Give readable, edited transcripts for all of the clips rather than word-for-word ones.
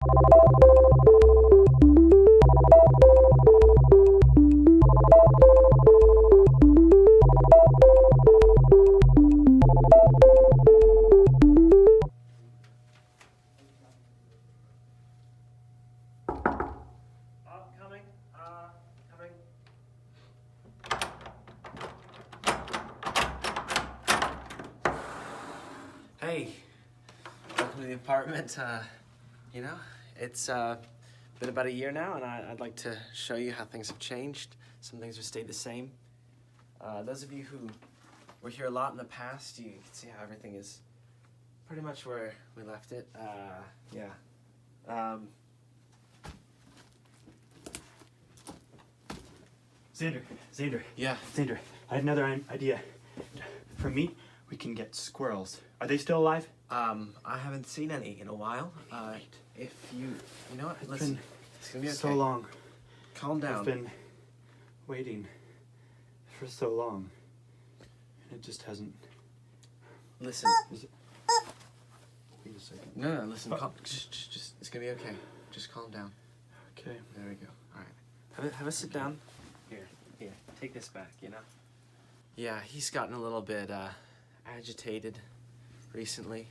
Hey, welcome to the apartment. You know, it's been about a year now, and I'd like to show you how things have changed. Some things have stayed the same. Those of you who were here a lot in the past, you can see how everything is pretty much where we left it. Yeah. Zander. Yeah. Zander, I had another idea. For meat, we can get squirrels. Are they still alive? I haven't seen any in a while. If you know what, listen, it's gonna be okay. So long. Calm down. I've been waiting for so long. And it just hasn't. Listen. Wait a second. No, listen. Just, it's gonna be okay. Just calm down. Okay. There we go. All right. Have a sit down. Here. Take this back. You know. Yeah, he's gotten a little bit agitated recently.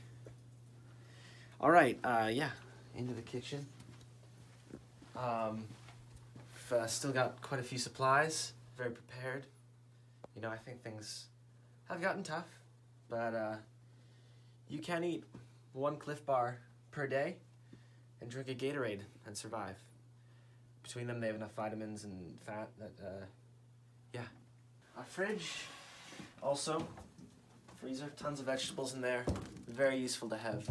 All right. Yeah. Into the kitchen. Still got quite a few supplies. Very prepared. You know, I think things have gotten tough, but you can eat 1 Cliff Bar per day and drink a Gatorade and survive. Between them, they have enough vitamins and fat that, yeah. Our fridge, also, freezer, tons of vegetables in there. Very useful to have.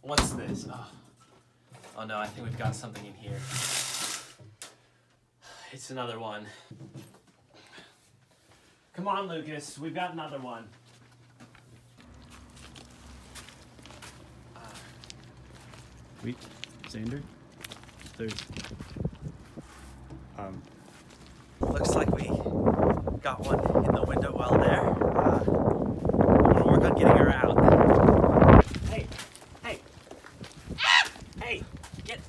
What's this? Oh no, I think we've got something in here. It's another one. Come on, Lucas, we've got another one. Wait, Zander? There's... Looks like we got one in the window well there. I'm gonna work on getting her out. Hey! Hey! Get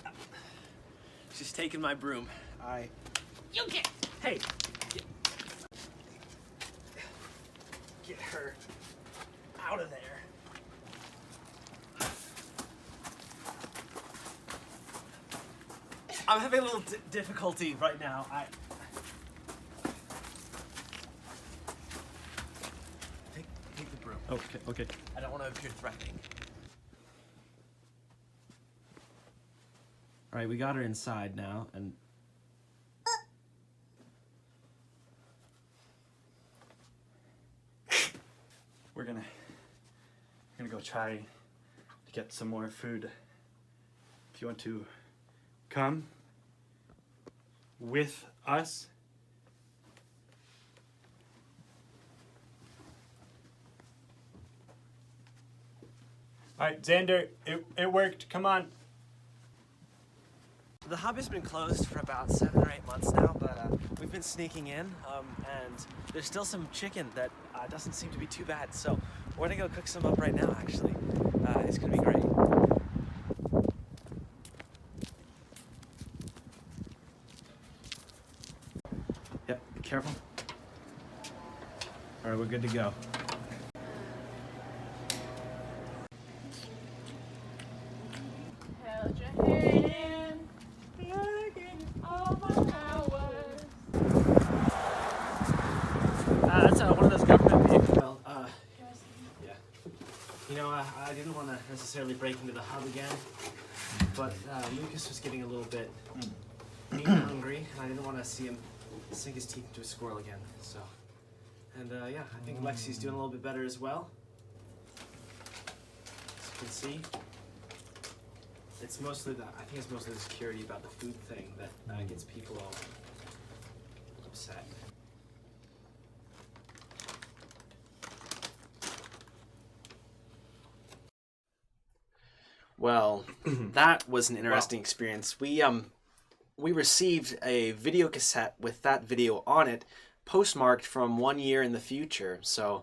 up. She's taking my broom. You get! Hey! Get her out of there. I'm having a little difficulty right now. Take the broom. Okay. I don't want to appear threatening. All right, we got her inside now, and We're gonna go try to get some more food. If you want to come with us. All right, Zander, it worked. Come on. the hobby's been closed for about 7 or 8 months now, but we've been sneaking in, and there's still some chicken that doesn't seem to be too bad. So we're gonna go cook some up right now. Actually, it's gonna be great. Yep, be careful. All right, we're good to go. Held your hand, plugging all my hours. That's one of those government vehicles. Well, yeah. You know, I didn't want to necessarily break into the hub again, but Lucas was getting a little bit meat hungry, and I didn't want to see him sink his teeth into a squirrel again. So, and yeah, I think Lexi's doing a little bit better as well. As you can see, it's mostly I think it's mostly the security about the food thing that gets people all upset. Well, that was an interesting experience. We received a video cassette with that video on it, postmarked from 1 year in the future. So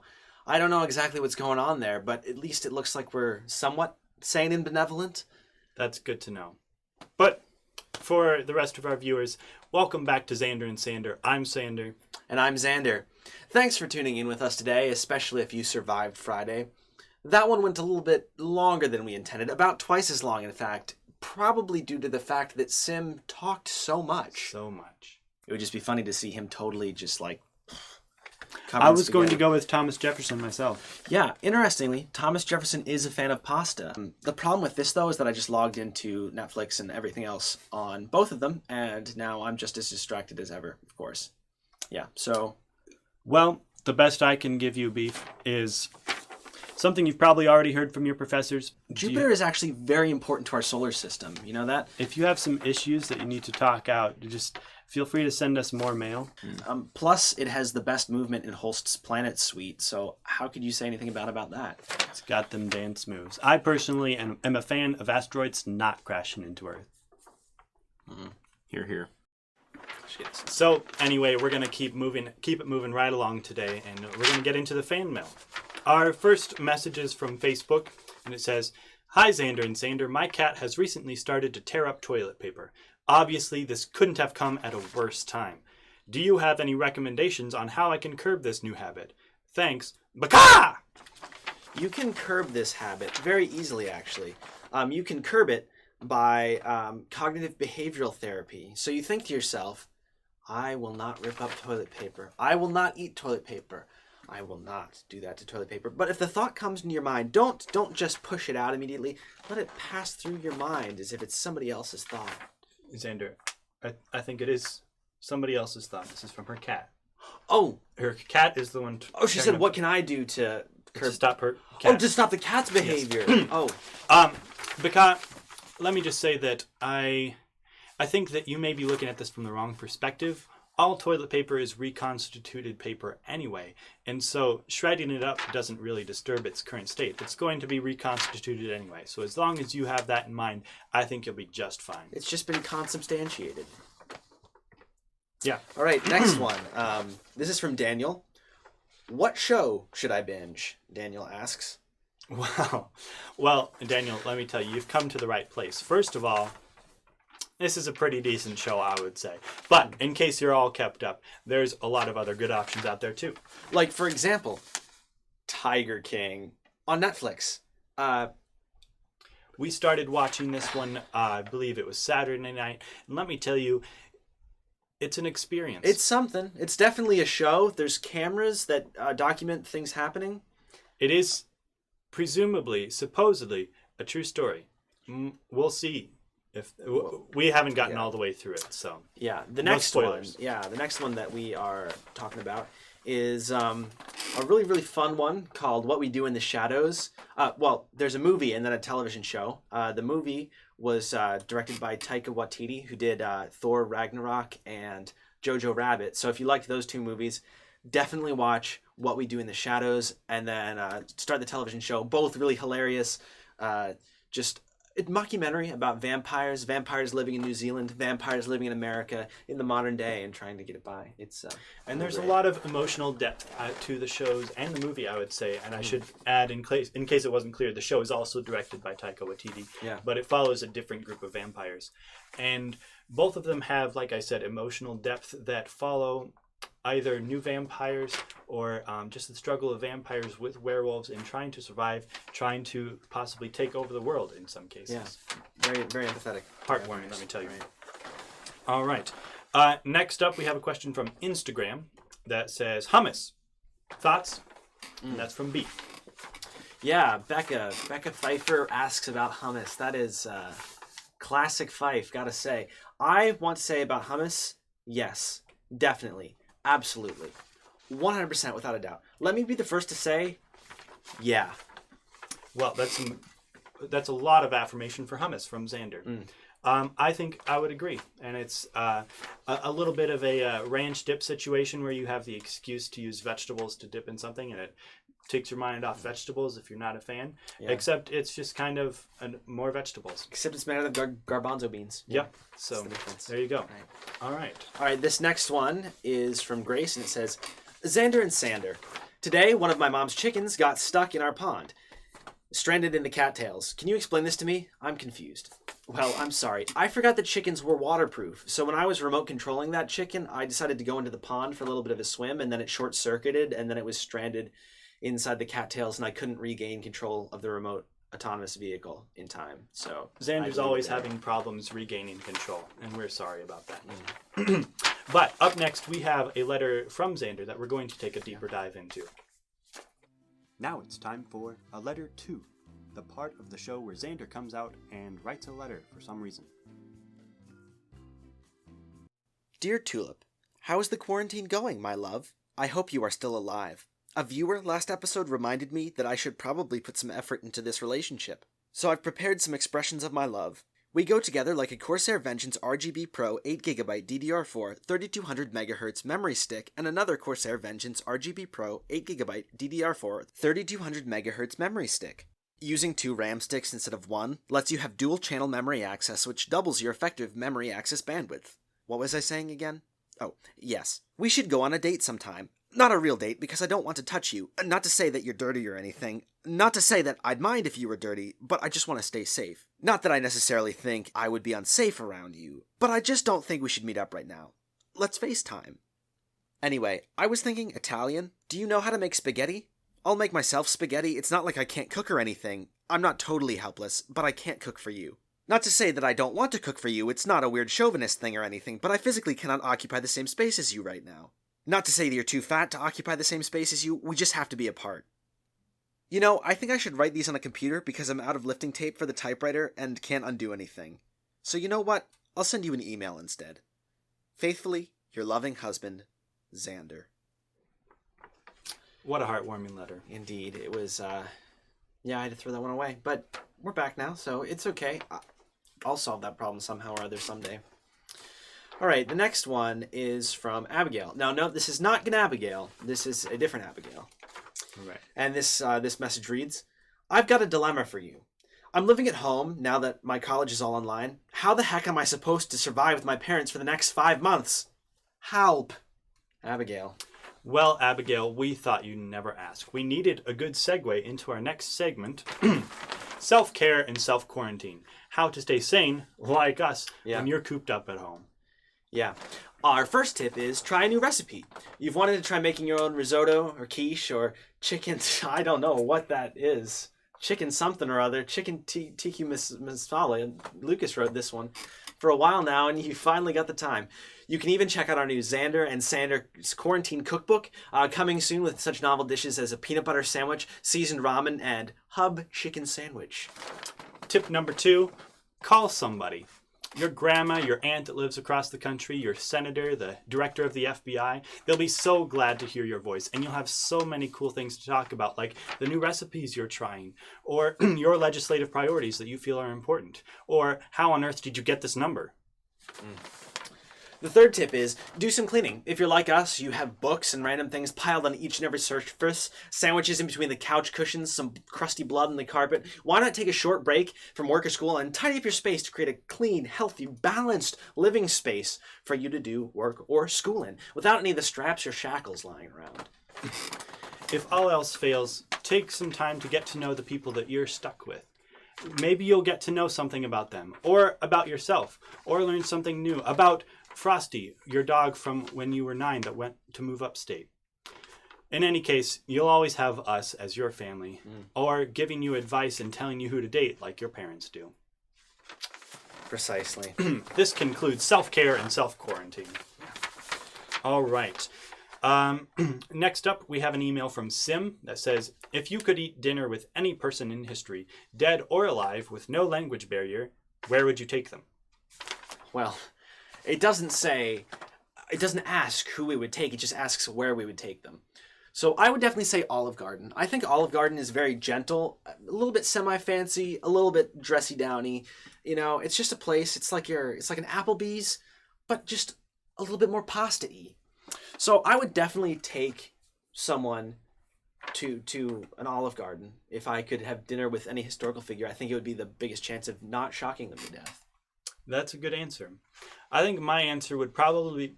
I don't know exactly what's going on there, but at least it looks like we're somewhat sane and benevolent. That's good to know. But for the rest of our viewers, welcome back to Zander and Sander. I'm Sander. And I'm Zander. Thanks for tuning in with us today, especially if you survived Friday. That one went a little bit longer than we intended, about twice as long, in fact, probably due to the fact that Sim talked so much. So much. It would just be funny to see him totally just like... I was going to go with Thomas Jefferson myself. Yeah, interestingly, Thomas Jefferson is a fan of pasta. The problem with this, though, is that I just logged into Netflix and everything else on both of them, and now I'm just as distracted as ever, of course. Yeah, so... Well, the best I can give you, Beef, is something you've probably already heard from your professors. Jupiter is actually very important to our solar system. You know that? If you have some issues that you need to talk out, just feel free to send us more mail. Plus, it has the best movement in Holst's Planet Suite, so how could you say anything bad about that? It's got them dance moves. I personally am a fan of asteroids not crashing into Earth. Hear, hear. So, anyway, we're going to keep it moving right along today, and we're going to get into the fan mail. Our first message is from Facebook, and it says, "Hi, Zander and Sander. My cat has recently started to tear up toilet paper. Obviously, this couldn't have come at a worse time. Do you have any recommendations on how I can curb this new habit? Thanks, Baka!" You can curb this habit very easily, actually. You can curb it by cognitive behavioral therapy. So you think to yourself, I will not rip up toilet paper. I will not eat toilet paper. I will not do that to toilet paper. But if the thought comes into your mind, don't just push it out immediately. Let it pass through your mind as if it's somebody else's thought. Zander, I think it is somebody else's thought. This is from her cat. Oh. Her cat is the one... She said, what can I do to curb... To stop her cat. Oh, to stop the cat's behavior. Yes. Oh. Because, let me just say that I think that you may be looking at this from the wrong perspective. All toilet paper is reconstituted paper anyway, and so shredding it up doesn't really disturb its current state. It's going to be reconstituted anyway, so as long as you have that in mind, I think you'll be just fine. It's just been consubstantiated. Yeah. All right, next one. This is from Daniel. What show should I binge? Daniel asks. Wow. Well, Daniel, let me tell you, you've come to the right place. First of all, this is a pretty decent show, I would say. But in case you're all kept up, there's a lot of other good options out there, too. Like, for example, Tiger King on Netflix. We started watching this one, I believe it was Saturday night. And let me tell you, it's an experience. It's something. It's definitely a show. There's cameras that document things happening. It is presumably, supposedly, a true story. We'll see. If we haven't gotten all the way through it, so yeah, the next one that we are talking about is a really fun one called What We Do in the Shadows. Well, there's a movie and then a television show. The movie was directed by Taika Waititi, who did Thor Ragnarok and Jojo Rabbit. So if you liked those two movies, definitely watch What We Do in the Shadows and then start the television show. Both really hilarious. Just a mockumentary about vampires living in New Zealand, vampires living in America in the modern day and trying to get it by. It's and there's a lot of emotional depth to the shows and the movie, I would say. And I should add, in case it wasn't clear, the show is also directed by Taika Waititi. Yeah. But it follows a different group of vampires, and both of them have, like I said, emotional depth that follow either new vampires or just the struggle of vampires with werewolves and trying to survive, trying to possibly take over the world in some cases. Yeah, very empathetic. Heartwarming, let me tell you. Right. All right. Next up, we have a question from Instagram that says, hummus. Thoughts? And that's from B. Yeah, Becca Pfeiffer asks about hummus. That is classic Fife, gotta say. I want to say about hummus, yes, definitely. Absolutely. 100% without a doubt. Let me be the first to say, yeah. Well, that's a lot of affirmation for hummus from Zander. I think I would agree. And it's a little bit of a ranch dip situation where you have the excuse to use vegetables to dip in something, and it takes your mind off vegetables if you're not a fan. Yeah. Except it's just kind of more vegetables. Except it's made out of garbanzo beans. Yep. So there you go. All right. This next one is from Grace, and it says, Zander and Sander, Today, one of my mom's chickens got stuck in our pond, stranded in the cattails. Can you explain this to me? I'm confused. Well, I'm sorry. I forgot that chickens were waterproof. So when I was remote controlling that chicken, I decided to go into the pond for a little bit of a swim, and then it short-circuited, and then it was stranded inside the cattails, and I couldn't regain control of the remote autonomous vehicle in time. So Xander's always having problems regaining control, and we're sorry about that. But up next, we have a letter from Zander that we're going to take a deeper dive into. Now it's time for a letter 2, the part of the show where Zander comes out and writes a letter for some reason. Dear Tulip, how is the quarantine going, my love? I hope you are still alive. A viewer last episode reminded me that I should probably put some effort into this relationship. So I've prepared some expressions of my love. We go together like a Corsair Vengeance RGB Pro 8GB DDR4 3200MHz memory stick and another Corsair Vengeance RGB Pro 8GB DDR4 3200MHz memory stick. Using 2 RAM sticks instead of 1 lets you have dual channel memory access, which doubles your effective memory access bandwidth. What was I saying again? Oh, yes. We should go on a date sometime. Not a real date, because I don't want to touch you. Not to say that you're dirty or anything. Not to say that I'd mind if you were dirty, but I just want to stay safe. Not that I necessarily think I would be unsafe around you, but I just don't think we should meet up right now. Let's FaceTime. Anyway, I was thinking Italian. Do you know how to make spaghetti? I'll make myself spaghetti. It's not like I can't cook or anything. I'm not totally helpless, but I can't cook for you. Not to say that I don't want to cook for you, it's not a weird chauvinist thing or anything, but I physically cannot occupy the same space as you right now. Not to say that you're too fat to occupy the same space as you, we just have to be apart. You know, I think I should write these on a computer because I'm out of lifting tape for the typewriter and can't undo anything. So you know what? I'll send you an email instead. Faithfully, your loving husband, Zander. What a heartwarming letter. Indeed, it was, yeah, I had to throw that one away. But we're back now, so it's okay. I'll solve that problem somehow or other someday. All right, the next one is from Abigail. Now, no, this is not Abigail. This is a different Abigail. Right. And this message reads, I've got a dilemma for you. I'm living at home now that my college is all online. How the heck am I supposed to survive with my parents for the next 5 months? Help. Abigail. Well, Abigail, we thought you'd never ask. We needed a good segue into our next segment, self-care and self-quarantine. How to stay sane, like us, when you're cooped up at home. Yeah. Our first tip is try a new recipe. You've wanted to try making your own risotto or quiche or chicken, I don't know what that is. Chicken something or other. Chicken tiki masala. Lucas wrote this one for a while now, and you finally got the time. You can even check out our new Zander and Sander's quarantine cookbook, coming soon with such novel dishes as a peanut butter sandwich, seasoned ramen, and hub chicken sandwich. Tip number 2, call somebody. Your grandma, your aunt that lives across the country, your senator, the director of the FBI, they'll be so glad to hear your voice, and you'll have so many cool things to talk about, like the new recipes you're trying, or your legislative priorities that you feel are important, or how on earth did you get this number? The third tip is do some cleaning. If you're like us, you have books and random things piled on each and every surface, sandwiches in between the couch cushions, some crusty blood on the carpet. Why not take a short break from work or school and tidy up your space to create a clean, healthy, balanced living space for you to do work or school in without any of the straps or shackles lying around? If all else fails, take some time to get to know the people that you're stuck with. Maybe you'll get to know something about them, or about yourself, or learn something new about Frosty, your dog from when you were 9 that went to move upstate. In any case, you'll always have us as your family, or giving you advice and telling you who to date like your parents do. Precisely. This concludes self-care and self-quarantine. All right. Next up, we have an email from Sim that says, if you could eat dinner with any person in history, dead or alive, with no language barrier, where would you take them? Well, it doesn't ask who we would take, it just asks where we would take them. So I would definitely say Olive Garden. I think Olive Garden is very gentle, a little bit semi-fancy, a little bit dressy-downy. You know, it's just a place, it's like an Applebee's, but just a little bit more pasta-y. So I would definitely take someone to an Olive Garden. If I could have dinner with any historical figure, I think it would be the biggest chance of not shocking them to death. That's a good answer. I think my answer would probably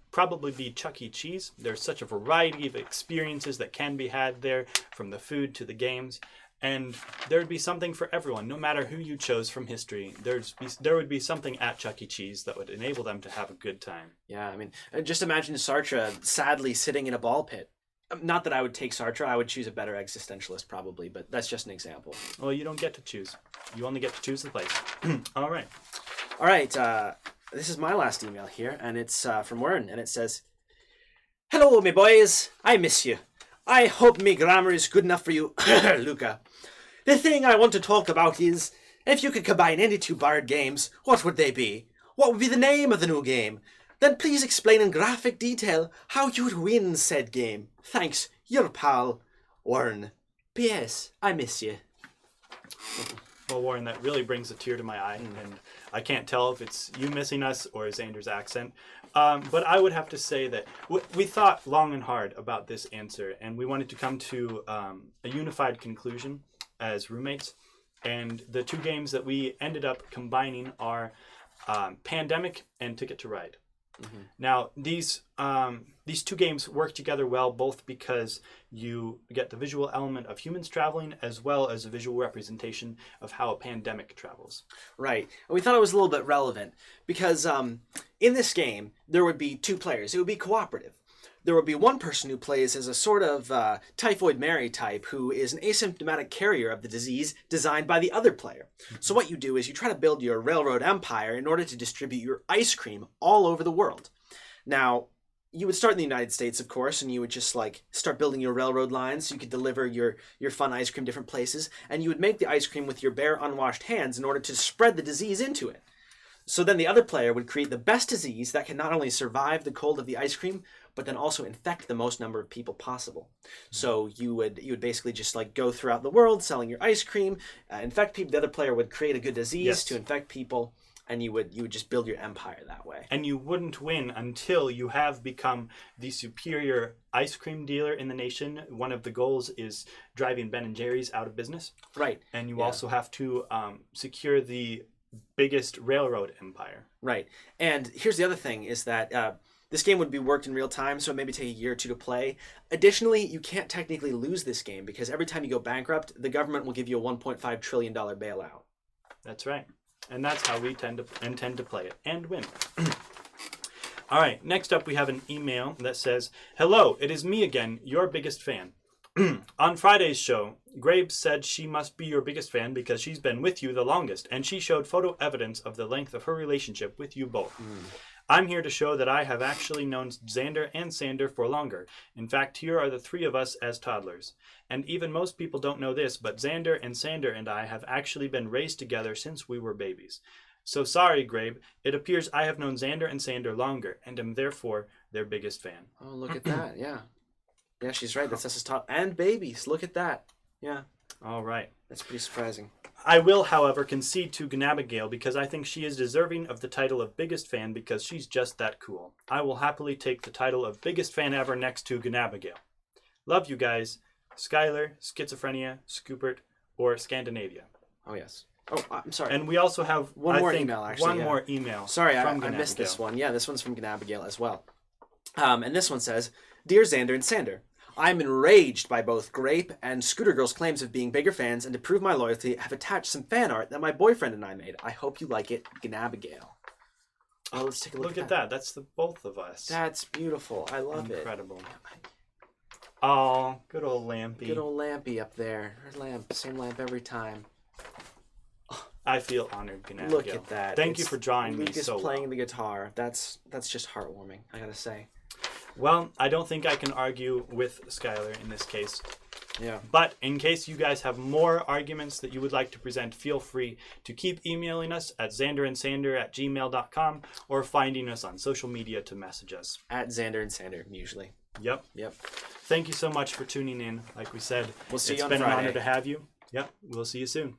be Chuck E. Cheese. There's such a variety of experiences that can be had there, from the food to the games, and there would be something for everyone, no matter who you chose from history. There would be something at Chuck E. Cheese that would enable them to have a good time. Yeah, I mean, just imagine Sartre sadly sitting in a ball pit. Not that I would take Sartre. I would choose a better existentialist probably, but that's just an example. Well, you don't get to choose. You only get to choose the place. All right. All right, this is my last email here, and it's from Wern, and it says, "Hello, me boys. I miss you. I hope me grammar is good enough for you, Luca. The thing I want to talk about is, if you could combine any two Bard games, what would they be? What would be the name of the new game? Then please explain in graphic detail how you would win said game. Thanks, your pal, Wern. P.S. I miss you." Well, Warren, that really brings a tear to my eye, and I can't tell if it's you missing us or Zander's accent. But I would have to say that we thought long and hard about this answer, and we wanted to come to a unified conclusion as roommates. And the two games that we ended up combining are Pandemic and Ticket to Ride. Mm-hmm. Now, these two games work together well, both because you get the visual element of humans traveling as well as a visual representation of how a pandemic travels. Right. And we thought it was a little bit relevant because in this game, there would be two players. It would be cooperative. There would be one person who plays as a sort of Typhoid Mary type who is an asymptomatic carrier of the disease designed by the other player. So what you do is you try to build your railroad empire in order to distribute your ice cream all over the world. Now, you would start in the United States, of course, and you would just start building your railroad lines so you could deliver your fun ice cream different places, and you would make the ice cream with your bare unwashed hands in order to spread the disease into it. So then the other player would create the best disease that can not only survive the cold of the ice cream, but then also infect the most number of people possible. So you would basically just go throughout the world selling your ice cream, infect people. The other player would create a good disease to infect people, and you would just build your empire that way. And you wouldn't win until you have become the superior ice cream dealer in the nation. One of the goals is driving Ben and Jerry's out of business. Right. And you also have to secure the biggest railroad empire. Right. And here's the other thing is that this game would be worked in real time, so it maybe take a year or two to play. Additionally, you can't technically lose this game because every time you go bankrupt, the government will give you a $1.5 trillion bailout. That's right. And that's how we intend to play it and win. All right, next up we have an email that says, "Hello, it is me again, your biggest fan. On Friday's show, Grabe said she must be your biggest fan because she's been with you the longest, and she showed photo evidence of the length of her relationship with you both. I'm here to show that I have actually known Zander and Sander for longer. In fact, here are the three of us as toddlers. And even most people don't know this, but Zander and Sander and I have actually been raised together since we were babies. So sorry, Grabe. It appears I have known Zander and Sander longer, and am therefore their biggest fan." Oh, look at that. Yeah. Yeah, she's right. That's us as top and babies. Look at that. Yeah. All right. That's pretty surprising. I will, however, concede to Gnabigail because I think she is deserving of the title of biggest fan because she's just that cool. I will happily take the title of biggest fan ever next to Gnabigail. Love you guys. Skylar, Schizophrenia, Scoopert, or Scandinavia. Oh, yes. Oh, I'm sorry. And we also have one more email, actually. One more email. Sorry, I missed this one. Yeah, this one's from Gnabigail as well. And this one says, "Dear Zander and Sander, I'm enraged by both Grape and Scooter Girl's claims of being bigger fans, and to prove my loyalty, have attached some fan art that my boyfriend and I made. I hope you like it, Gnabigail." Oh, let's take a look at that. That's the both of us. That's beautiful. I love Incredible. Oh, good old Lampy. Good old Lampy up there. Her lamp, same lamp every time. I feel honored, Gnabigail. Look at that. Thank you for drawing me so well. playing the guitar. That's just heartwarming, I gotta say. Well, I don't think I can argue with Skylar in this case. Yeah. But in case you guys have more arguments that you would like to present, feel free to keep emailing us at zanderandsander@gmail.com or finding us on social media to message us. At Zander and Sander, usually. Yep. Thank you so much for tuning in. Like we said, we'll see you on Friday. It's been an honor to have you. Yep. We'll see you soon.